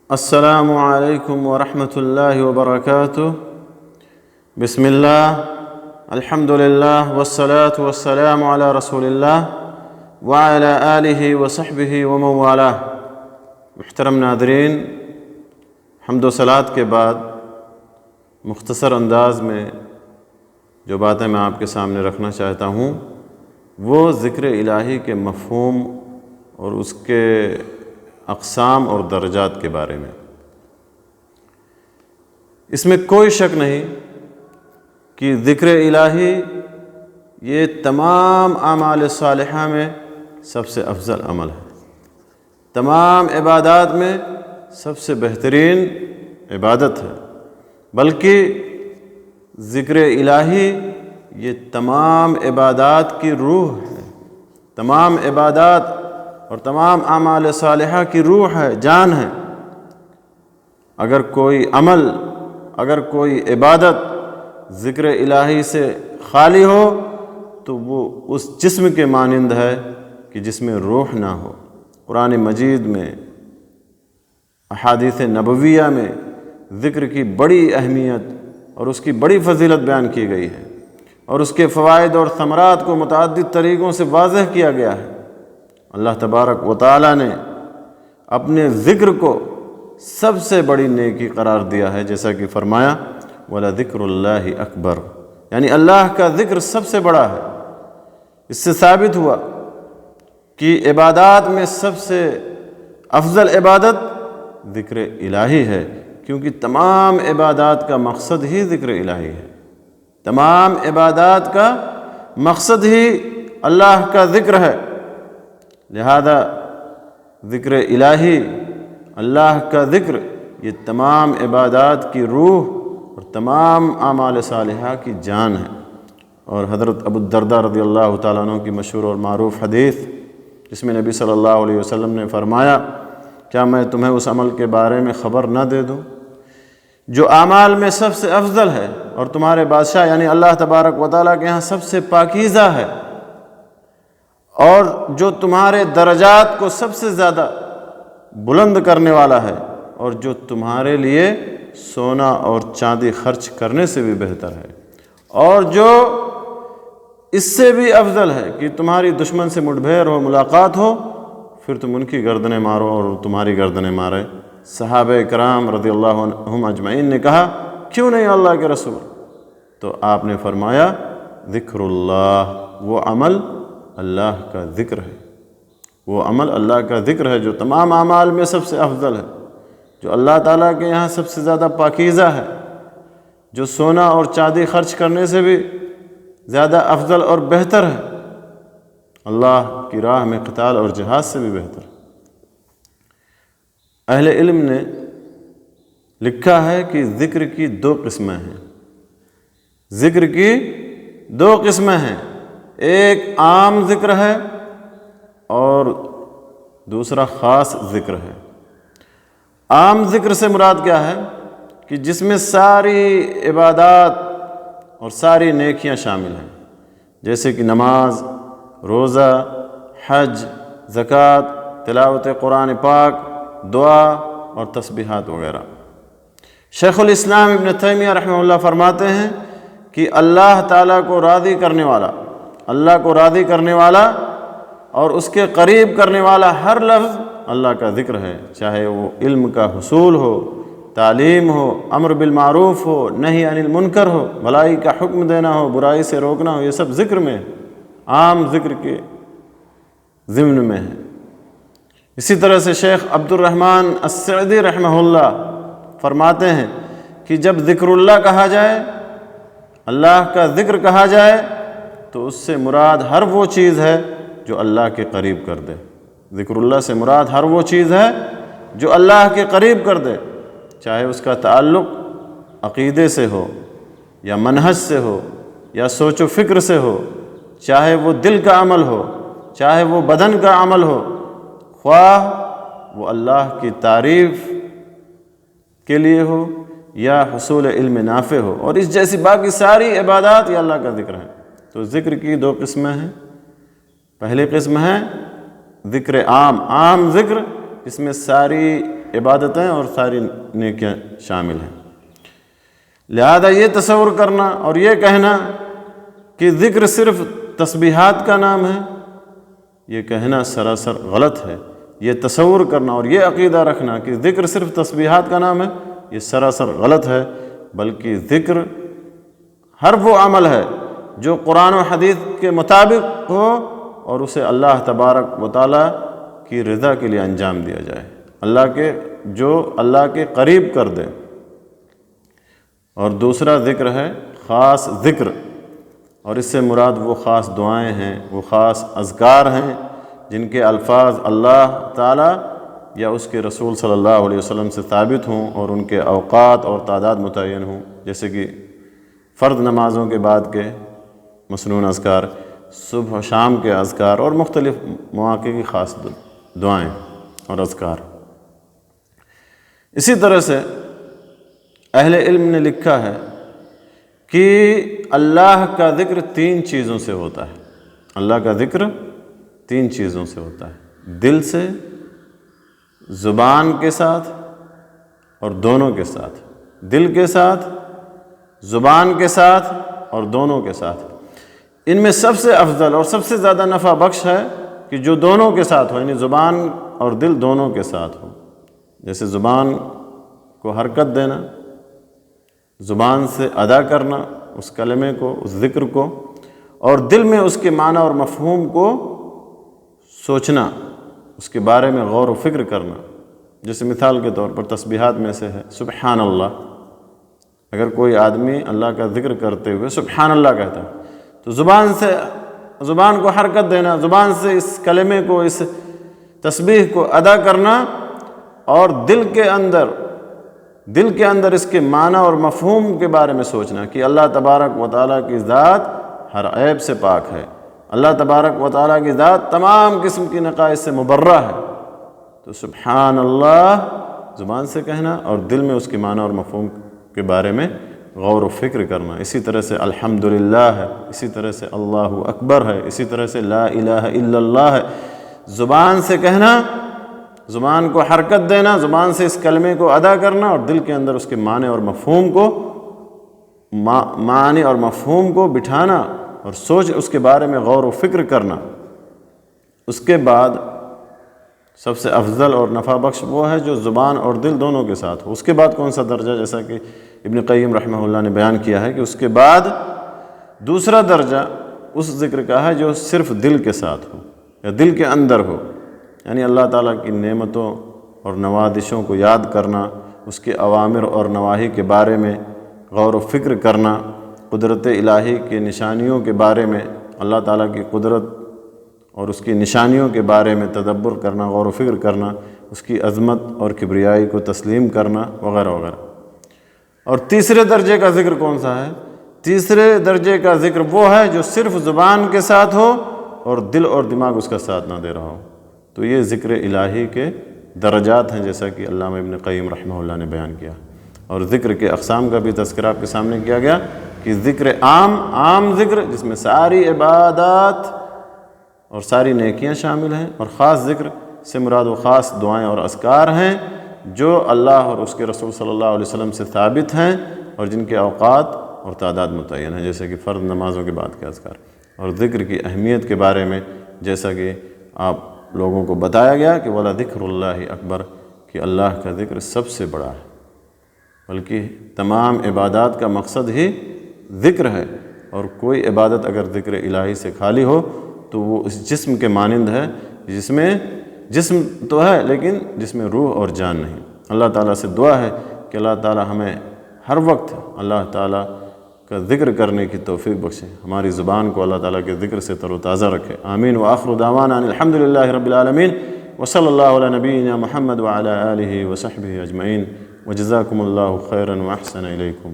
السلام علیکم ورحمۃ اللہ وبرکاتہ۔ بسم اللہ، الحمد للہ والصلاة والسلام علی رسول اللہ وعلی آلہ وصحبہ ومن والاه۔ محترم ناظرین، حمد و صلوات کے بعد مختصر انداز میں جو باتیں میں آپ کے سامنے رکھنا چاہتا ہوں وہ ذکر الہی کے مفہوم اور اس کے اقسام اور درجات کے بارے میں۔ اس میں کوئی شک نہیں کہ ذکر الہی یہ تمام اعمال صالحہ میں سب سے افضل عمل ہے، تمام عبادات میں سب سے بہترین عبادت ہے، بلکہ ذکر الہی یہ تمام عبادات کی روح ہے، تمام عبادات اور تمام اعمال صالحہ کی روح ہے، جان ہے۔ اگر کوئی عمل، اگر کوئی عبادت ذکر الہی سے خالی ہو تو وہ اس جسم کے مانند ہے کہ جس میں روح نہ ہو۔ قرآن مجید میں، احادیث نبویہ میں ذکر کی بڑی اہمیت اور اس کی بڑی فضیلت بیان کی گئی ہے، اور اس کے فوائد اور ثمرات کو متعدد طریقوں سے واضح کیا گیا ہے۔ اللہ تبارک و تعالیٰ نے اپنے ذکر کو سب سے بڑی نیکی قرار دیا ہے، جیسا کہ فرمایا وَلَذِكْرُ اللَّهِ أَكْبَرُ، یعنی اللہ کا ذکر سب سے بڑا ہے۔ اس سے ثابت ہوا کہ عبادات میں سب سے افضل عبادت ذکر الہی ہے، کیونکہ تمام عبادات کا مقصد ہی ذکر الہی ہے، تمام عبادات کا مقصد ہی اللہ کا ذکر ہے۔ لہذا ذکر الہی، اللہ کا ذکر، یہ تمام عبادات کی روح اور تمام اعمال صالحہ کی جان ہے۔ اور حضرت ابو الدرداء رضی اللہ تعالیٰ عنہ کی مشہور اور معروف حدیث، جس میں نبی صلی اللہ علیہ وسلم نے فرمایا، کیا میں تمہیں اس عمل کے بارے میں خبر نہ دے دوں جو اعمال میں سب سے افضل ہے اور تمہارے بادشاہ یعنی اللہ تبارک و تعالیٰ کے یہاں سب سے پاکیزہ ہے، اور جو تمہارے درجات کو سب سے زیادہ بلند کرنے والا ہے، اور جو تمہارے لیے سونا اور چاندی خرچ کرنے سے بھی بہتر ہے، اور جو اس سے بھی افضل ہے کہ تمہاری دشمن سے مٹبھیر ہو، ملاقات ہو، پھر تم ان کی گردنیں مارو اور تمہاری گردنیں مارے۔ صحابہ کرام رضی اللہ عنہم اجمعین نے کہا، کیوں نہیں اللہ کے رسول؟ تو آپ نے فرمایا، ذکر اللہ، وہ عمل اللہ کا ذکر ہے، وہ عمل اللہ کا ذکر ہے جو تمام اعمال میں سب سے افضل ہے، جو اللہ تعالیٰ کے یہاں سب سے زیادہ پاکیزہ ہے، جو سونا اور چاندی خرچ کرنے سے بھی زیادہ افضل اور بہتر ہے، اللہ کی راہ میں قتال اور جہاد سے بھی بہتر ہے۔ اہل علم نے لکھا ہے کہ ذکر کی دو قسمیں ہیں، ذکر کی دو قسمیں ہیں، ایک عام ذکر ہے اور دوسرا خاص ذکر ہے۔ عام ذکر سے مراد کیا ہے کہ جس میں ساری عبادات اور ساری نیکیاں شامل ہیں، جیسے کہ نماز، روزہ، حج، زکوٰۃ، تلاوت قرآن پاک، دعا اور تسبیحات وغیرہ۔ شیخ الاسلام ابن تیمیہ رحمہ اللہ فرماتے ہیں کہ اللہ تعالیٰ کو راضی کرنے والا، اللہ کو راضی کرنے والا اور اس کے قریب کرنے والا ہر لفظ اللہ کا ذکر ہے، چاہے وہ علم کا حصول ہو، تعلیم ہو، امر بالمعروف ہو، نہی عن المنکر ہو، بھلائی کا حکم دینا ہو، برائی سے روکنا ہو، یہ سب ذکر میں ہے، عام ذکر کے ضمن میں ہے۔ اسی طرح سے شیخ عبد الرحمن السعدی رحمہ اللہ فرماتے ہیں کہ جب ذکر اللہ کہا جائے، اللہ کا ذکر کہا جائے، تو اس سے مراد ہر وہ چیز ہے جو اللہ کے قریب کر دے۔ ذکر اللہ سے مراد ہر وہ چیز ہے جو اللہ کے قریب کر دے، چاہے اس کا تعلق عقیدے سے ہو، یا منہج سے ہو، یا سوچ و فکر سے ہو، چاہے وہ دل کا عمل ہو، چاہے وہ بدن کا عمل ہو، خواہ وہ اللہ کی تعریف کے لیے ہو یا حصول علم نافع ہو، اور اس جیسی باقی ساری عبادات یہ اللہ کا ذکر ہے۔ تو ذکر کی دو قسمیں ہیں، پہلی قسم ہے ذکر عام، عام ذکر، اس میں ساری عبادتیں اور ساری نیکیاں شامل ہیں۔ لہذا یہ تصور کرنا اور یہ کہنا کہ ذکر صرف تسبیحات کا نام ہے، یہ کہنا سراسر غلط ہے۔ یہ تصور کرنا اور یہ عقیدہ رکھنا کہ ذکر صرف تسبیحات کا نام ہے، یہ سراسر غلط ہے، بلکہ ذکر ہر وہ عمل ہے جو قرآن و حدیث کے مطابق ہو اور اسے اللہ تبارک و تعالیٰ کی رضا کے لیے انجام دیا جائے، اللہ کے قریب کر دے۔ اور دوسرا ذکر ہے خاص ذکر، اور اس سے مراد وہ خاص دعائیں ہیں، وہ خاص اذکار ہیں جن کے الفاظ اللہ تعالیٰ یا اس کے رسول صلی اللہ علیہ وسلم سے ثابت ہوں اور ان کے اوقات اور تعداد متعین ہوں، جیسے کہ فرض نمازوں کے بعد کے مسنون اذکار، صبح و شام کے اذکار اور مختلف مواقع کی خاص دعائیں اور اذکار۔ اسی طرح سے اہل علم نے لکھا ہے کہ اللہ کا ذکر 3 چیزوں سے ہوتا ہے۔ اللہ کا ذکر 3 چیزوں سے ہوتا ہے، دل سے، زبان کے ساتھ اور دونوں کے ساتھ۔ دل کے ساتھ، زبان کے ساتھ اور دونوں کے ساتھ۔ ان میں سب سے افضل اور سب سے زیادہ نفع بخش ہے کہ جو دونوں کے ساتھ ہو، یعنی زبان اور دل دونوں کے ساتھ ہو۔ جیسے زبان کو حرکت دینا، زبان سے ادا کرنا اس کلمے کو، اس ذکر کو، اور دل میں اس کے معنی اور مفہوم کو سوچنا، اس کے بارے میں غور و فکر کرنا۔ جیسے مثال کے طور پر تسبیحات میں سے ہے سبحان اللہ۔ اگر کوئی آدمی اللہ کا ذکر کرتے ہوئے سبحان اللہ کہتا ہے تو زبان کو حرکت دینا، زبان سے اس کلمے کو، اس تسبیح کو ادا کرنا، اور دل کے اندر اس کے معنی اور مفہوم کے بارے میں سوچنا کہ اللہ تبارک و تعالیٰ کی ذات ہر عیب سے پاک ہے، اللہ تبارک و تعالیٰ کی ذات تمام قسم کی نقائص سے مبرہ ہے۔ تو سبحان اللہ زبان سے کہنا اور دل میں اس کے معنی اور مفہوم کے بارے میں غور و فکر کرنا۔ اسی طرح سے الحمدللہ ہے، اسی طرح سے اللہ اکبر ہے، اسی طرح سے لا الہ الا اللہ ہے۔ زبان سے کہنا، زبان کو حرکت دینا، زبان سے اس کلمے کو ادا کرنا، اور دل کے اندر اس کے معنی اور مفہوم کو بٹھانا اور سوچ اس کے بارے میں غور و فکر کرنا۔ اس کے بعد سب سے افضل اور نفع بخش وہ ہے جو زبان اور دل دونوں کے ساتھ ہو۔ اس کے بعد کون سا درجہ، جیسا کہ ابن قیم رحمہ اللہ نے بیان کیا ہے کہ اس کے بعد دوسرا درجہ اس ذکر کا ہے جو صرف دل کے ساتھ ہو یا دل کے اندر ہو، یعنی اللہ تعالیٰ کی نعمتوں اور نوازشوں کو یاد کرنا، اس کے اوامر اور نواہی کے بارے میں غور و فکر کرنا، قدرت الہی کے نشانیوں کے بارے میں، اللہ تعالیٰ کی قدرت اور اس کی نشانیوں کے بارے میں تدبر کرنا، غور و فکر کرنا، اس کی عظمت اور کبریائی کو تسلیم کرنا وغیرہ وغیرہ۔ اور تیسرے درجے کا ذکر کون سا ہے؟ تیسرے درجے کا ذکر وہ ہے جو صرف زبان کے ساتھ ہو اور دل اور دماغ اس کا ساتھ نہ دے رہا ہو۔ تو یہ ذکر الہی کے درجات ہیں، جیسا کہ علامہ ابن قیم رحمہ اللہ نے بیان کیا۔ اور ذکر کے اقسام کا بھی تذکرہ آپ کے سامنے کیا گیا کہ ذکر عام ذکر جس میں ساری عبادات اور ساری نیکیاں شامل ہیں، اور خاص ذکر سے مراد و خاص دعائیں اور اذکار ہیں جو اللہ اور اس کے رسول صلی اللہ علیہ وسلم سے ثابت ہیں اور جن کے اوقات اور تعداد متعین ہیں، جیسے کہ فرض نمازوں کے بعد کے اذکار۔ اور ذکر کی اہمیت کے بارے میں جیسا کہ آپ لوگوں کو بتایا گیا کہ وَلَذِكْرُ اللَّهِ اکبر، کہ اللہ کا ذکر سب سے بڑا ہے، بلکہ تمام عبادات کا مقصد ہی ذکر ہے، اور کوئی عبادت اگر ذکر الہی سے خالی ہو تو وہ اس جسم کے مانند ہے جس میں جسم تو ہے لیکن جس میں روح اور جان نہیں۔ اللہ تعالیٰ سے دعا ہے کہ اللہ تعالیٰ ہمیں ہر وقت اللہ تعالیٰ کا ذکر کرنے کی توفیق بخشے، ہماری زبان کو اللہ تعالیٰ کے ذکر سے تر و تازہ رکھے۔ آمین۔ وآخر دعوانا ان الحمدللہ رب العالمین، وصلی اللہ علی نبینا محمد وعلی آلہ وصحبہ اجمعین، وجزاکم اللہ خیرا واحسن الیکم۔